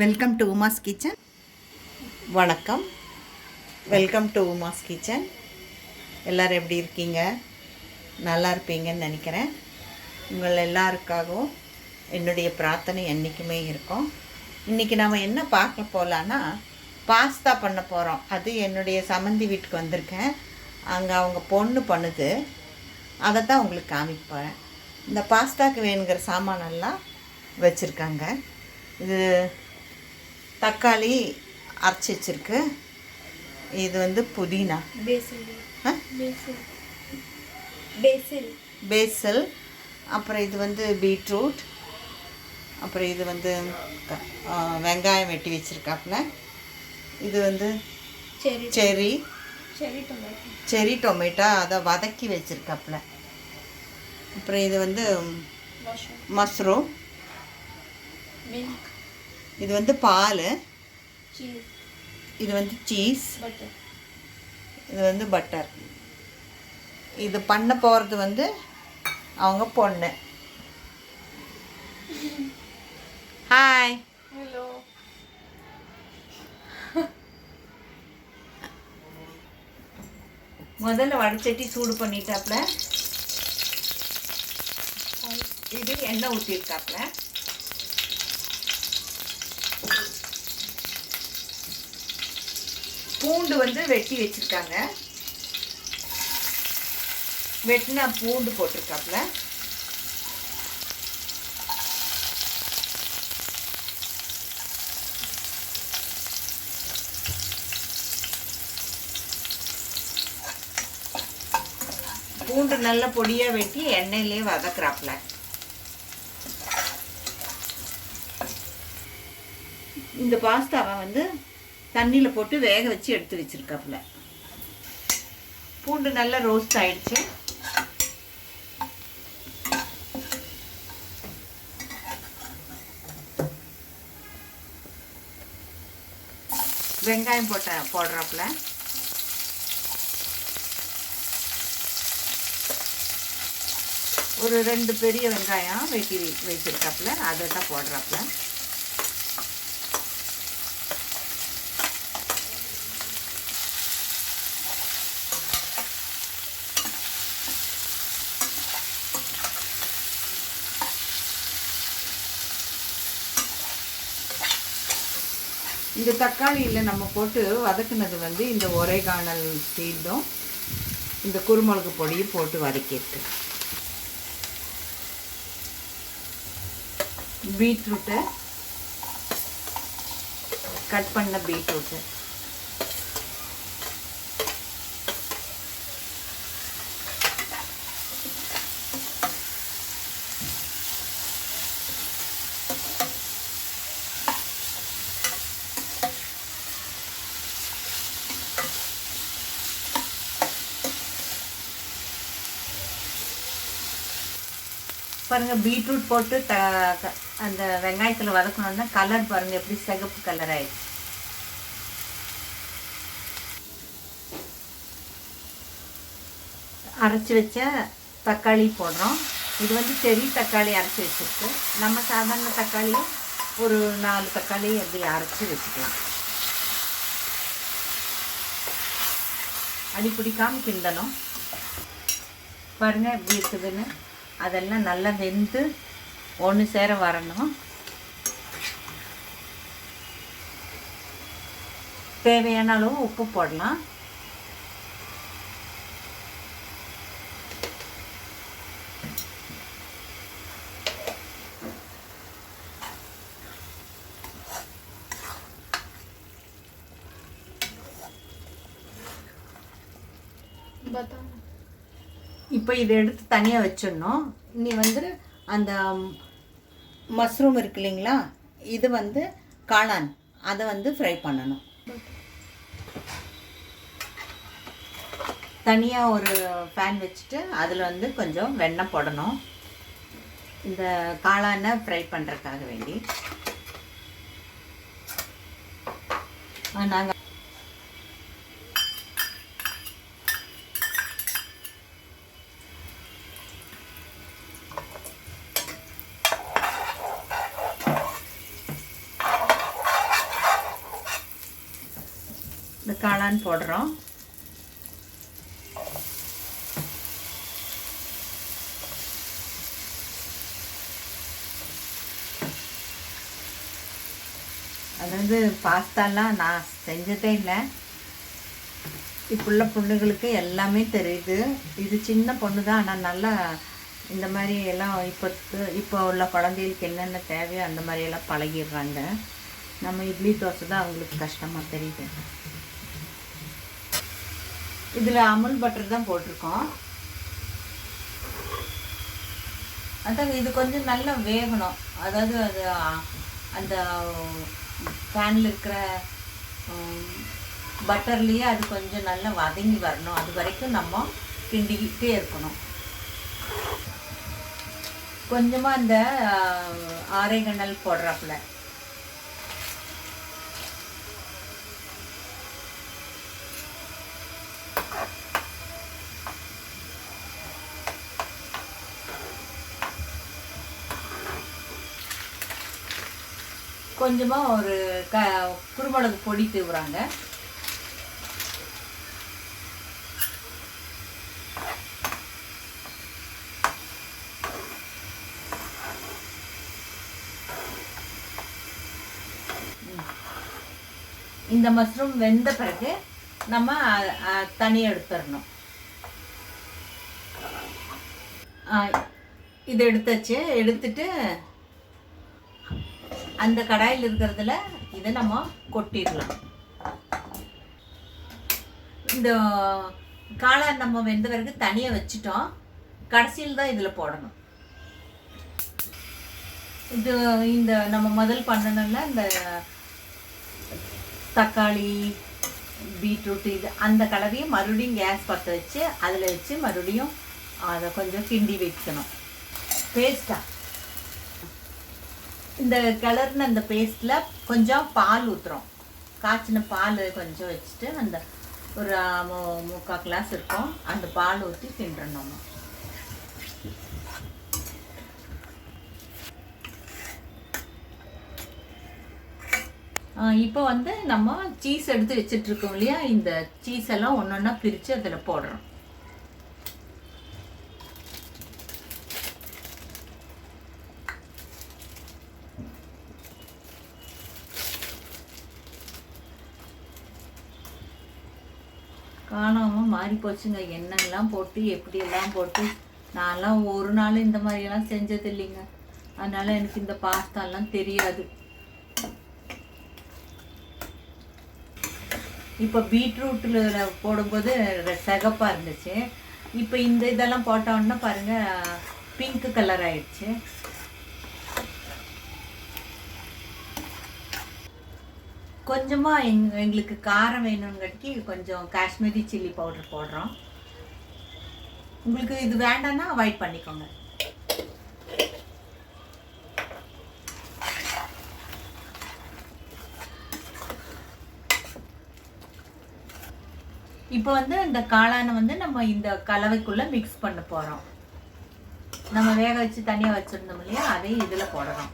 Welcome to Uma's kitchen. வணக்கம். Welcome to Uma's kitchen. எல்லோரும் எப்படி இருக்கீங்க? நல்லா இருப்பீங்கன்னு நினைக்கிறேன். உங்கள் எல்லாருக்காகவும் என்னுடைய பிரார்த்தனை என்றைக்குமே இருக்கும். இன்றைக்கி நம்ம என்ன பார்க்க போகலான்னா, பாஸ்தா பண்ண போகிறோம். அது என்னுடைய சம்மந்தி வீட்டுக்கு வந்திருக்கேன். அங்கே அவங்க பொண்ணு பண்ணுது. அதை தான் உங்களுக்கு காமிக்க போகிறேன். இந்த பாஸ்தாவுக்கு வேணுங்கிற சாமானெல்லாம் வச்சுருக்காங்க. இது தக்காளி அரைச்சி வச்சுருக்கு. இது வந்து புதினா, பேசில், அப்புறம் இது வந்து பீட்ரூட், அப்புறம் இது வந்து வெங்காயம் வெட்டி வச்சுருக்காப்புல. இது வந்து செரி டொமேட்டோ அதை வதக்கி வச்சுருக்காப்புல. அப்புறம் இது வந்து மஷ்ரூம், இது வந்து பால், இது வந்து சீஸ், இது வந்து பட்டர். இது பண்ண போகிறது வந்து அவங்க பொண்ணு. ஹாய். ஹலோ. முதல்ல வடச்சட்டி சூடு பண்ணிட்டாப்புல. இது எண்ணெய் ஊற்றிருக்காப்புல. பூண்டு வந்து வெட்டி வச்சுருக்காங்க. வெட்டினா பூண்டு போட்டிருக்காப்புல. பூண்டு நல்ல பொடியாக வெட்டி எண்ணெயிலே வதக்குறாப்புல. இந்த பாஸ்தாவை வந்து தண்ணியில் போட்டு வேக வச்சு எடுத்து வச்சுருக்காப்புல. பூண்டு நல்லா ரோஸ்ட் ஆயிடுச்சு. வெங்காயம் போடுறாப்புல. ஒரு 2 பெரிய வெங்காயம் வெட்டி வச்சிருக்காப்புல. அதை தான் போடுறாப்புல. இந்த தக்காளியில் நம்ம போட்டு வதக்குனது வந்து இந்த ஒரேகானல் சீடும் இந்த குருமிளகு பொடியும் போட்டு வதக்கிட்டு, பீட்ரூட்டு, கட் பண்ண பீட்ரூட்டு, பாருங்கள். பீட்ரூட் போட்டு அந்த வெங்காயத்தில் வதக்கணுன்னா கலர் பாருங்கள் எப்படி சிகப்பு கலர் ஆயிடுச்சு. அரைச்சி வச்ச தக்காளி போடுறோம். இது வந்து செரி தக்காளி அரைச்சி வச்சுருக்கு. நம்ம சாதாரண தக்காளியை ஒரு 4 தக்காளி அப்படி அரைச்சி வச்சுக்கலாம். அடி பிடிக்காமல் கிண்டணும். பாருங்கள் எப்படி இருக்குதுன்னு. அதெல்லாம் நல்லா வெந்து ஒன்று சேர வரணும். தேவையான அளவு உப்பு போடலாம். இப்போ இதை எடுத்து தனியாக வச்சிடணும். இனி வந்து அந்த மஷ்ரூம் இருக்கு இல்லைங்களா, இது வந்து காளான், அதை வந்து ஃப்ரை பண்ணணும். தனியாக ஒரு பேன் வச்சுட்டு அதில் வந்து கொஞ்சம் வெண்ணெய் போடணும். இந்த காளானை ஃப்ரை பண்ணுறதுக்காக வேண்டி நாங்கள் காளான் போடுறோம். அதாவது பாஸ்தாலாம் நான் செஞ்சதே இல்லை. இப்போ உள்ள பொண்ணுங்களுக்கு எல்லாமே தெரியுது. இது சின்ன பொண்ணு தான், ஆனால் நல்லா இந்த மாதிரி எல்லாம் இப்போ உள்ள குழந்தைகளுக்கு என்னென்ன தேவையோ அந்த மாதிரியெல்லாம் பழகிடுறாங்க. நம்ம இட்லி தோசை தான் அவங்களுக்கு கஷ்டமாக தெரியுது. இதில் அமுல் பட்டர் தான் போட்டிருக்கோம். அதான் இது கொஞ்சம் நல்லா வேகணும். அதாவது அது அந்த பேனில் இருக்கிற பட்டர்லேயே அது கொஞ்சம் நல்லா வதங்கி வரணும். அது வரைக்கும் நம்ம கிண்டிக்கிட்டே இருக்கணும். கொஞ்சமாக இந்த ஆரைகனல் போடுறாப்புல. கொஞ்சமாக ஒரு குருமிளகு பொடி தூவுறாங்க. இந்த மஷ்ரூம் வெந்த பிறகு நம்ம தனியாக எடுத்துடணும். இதை எடுத்துட்டு அந்த கடாயில் இருக்கிறதுல இதை நம்ம கொட்டிடலாம். இந்த காளான் நம்ம வெந்த பிறகு தனியாக வச்சுட்டோம். கடைசியில் தான் இதில் போடணும். இந்த நம்ம முதல் பண்ணணும்ல இந்த தக்காளி பீட்ரூட் இது அந்த கலவையை மறுபடியும் கேஸ் பற்ற வச்சு அதில் வச்சு மறுபடியும் அதை கொஞ்சம் கிண்டி வைக்கணும். பேஸ்ட்டாக இந்த கிளர்ன அந்த பேஸ்ட்டில் கொஞ்சம் பால் ஊற்றுறோம். காய்ச்சின பால் கொஞ்சம் வச்சுட்டு அந்த ஒரு 3/4 கிளாஸ் இருக்கும், அந்த பால் ஊற்றி கிண்டுறணும். இப்போ நம்ம சீஸ் எடுத்து வச்சிட்ருக்கோம் இல்லையா, இந்த சீஸ் எல்லாம் ஒன்று ஒன்றா பிரித்து அதில் போடுறோம். காணாமல் மாறி போச்சுங்க. எண்ணெய்லாம் போட்டு எப்படியெல்லாம் போட்டு நான்லாம் ஒரு நாள் இந்த மாதிரியெல்லாம் செஞ்சது இல்லைங்க. அதனால் எனக்கு இந்த பாஸ்தாலாம் தெரியாது. இப்போ பீட்ரூட்டில் போடும்போது சிகப்பாக இருந்துச்சு. இப்போ இந்த இதெல்லாம் போட்டோன்னா பாருங்கள் பிங்க் கலர் ஆயிடுச்சு. கொஞ்சமாக எங்களுக்கு காரம் வேணுங்கிறதுக்கு கொஞ்சம் காஷ்மீரி சில்லி பவுடர் போடுறோம். உங்களுக்கு இது வேண்டாம்னா அவாய்ட் பண்ணிக்கோங்க. இப்போ இந்த காளானை நம்ம இந்த கலவைக்குள்ளே மிக்ஸ் பண்ண போகிறோம். நம்ம வேக வச்சு தனியாக வச்சுருந்தோம் இல்லையா, அதையும் இதில் போடணும்.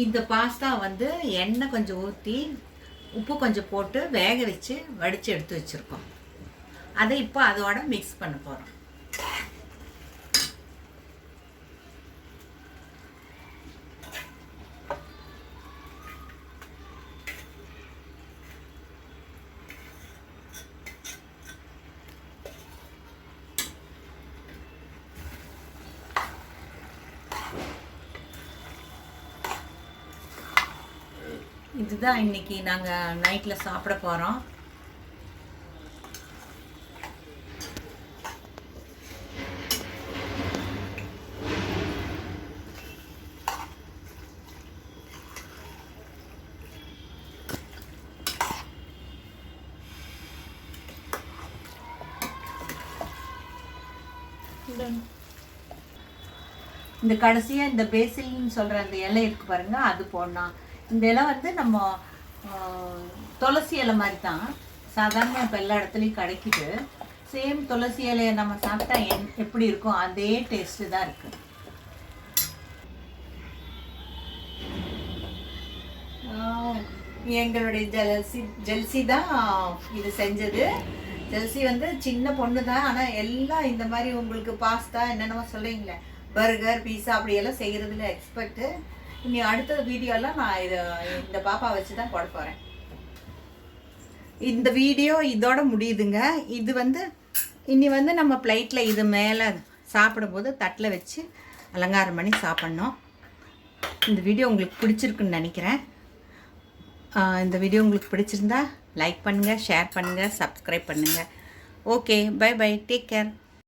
இந்த பாஸ்தா எண்ணெய் கொஞ்சம் ஊற்றி உப்பு கொஞ்சம் போட்டு வேக வச்சு வடித்து எடுத்து வச்சுருக்கோம். அதை இப்போ அதோட மிக்ஸ் பண்ண போகிறோம். இதுதான் இன்னைக்கு நாங்கள் நைட்டில் சாப்பிட போகிறோம். இந்த கடைசியாக இந்த பேசில்னு சொல்கிற அந்த இலை இருக்குது பாருங்கள், அது போடணும். இந்த இலை வந்து நம்ம துளசி இலை மாதிரி தான், சாதாரண இப்போ எல்லா இடத்துலையும் கிடைக்கிது. சேம் துளசி இலையை நம்ம சாப்பிட்டா எப்படி இருக்கும் அதே டேஸ்ட்டு தான் இருக்குது. எங்களுடைய ஜெல்சி தான் இது செஞ்சது. ஜெல்சி வந்து சின்ன பொண்ணு தான், ஆனால் எல்லாம் இந்த மாதிரி உங்களுக்கு பாஸ்தா என்னென்னமோ சொல்கிறீங்களே, பர்கர் பீஸா அப்படியெல்லாம் செய்கிறதுல எக்ஸ்பர்ட்டு. இனி அடுத்த வீடியோலாம் நான் இந்த பாப்பா வச்சு தான் போட போகிறேன். இந்த வீடியோ இதோட முடியுதுங்க. இது வந்து இனி வந்து நம்ம பிளேட்டில் இது மேலே சாப்பிடும்போது தட்டில் வச்சு அலங்காரம் பண்ணி சாப்பிட்ணும். இந்த வீடியோ உங்களுக்கு பிடிச்சிருக்குன்னு நினைக்கிறேன். இந்த வீடியோ உங்களுக்கு பிடிச்சிருந்தா லைக் பண்ணுங்கள், ஷேர் பண்ணுங்கள், சப்ஸ்கிரைப் பண்ணுங்கள். Okay, bye bye, take care.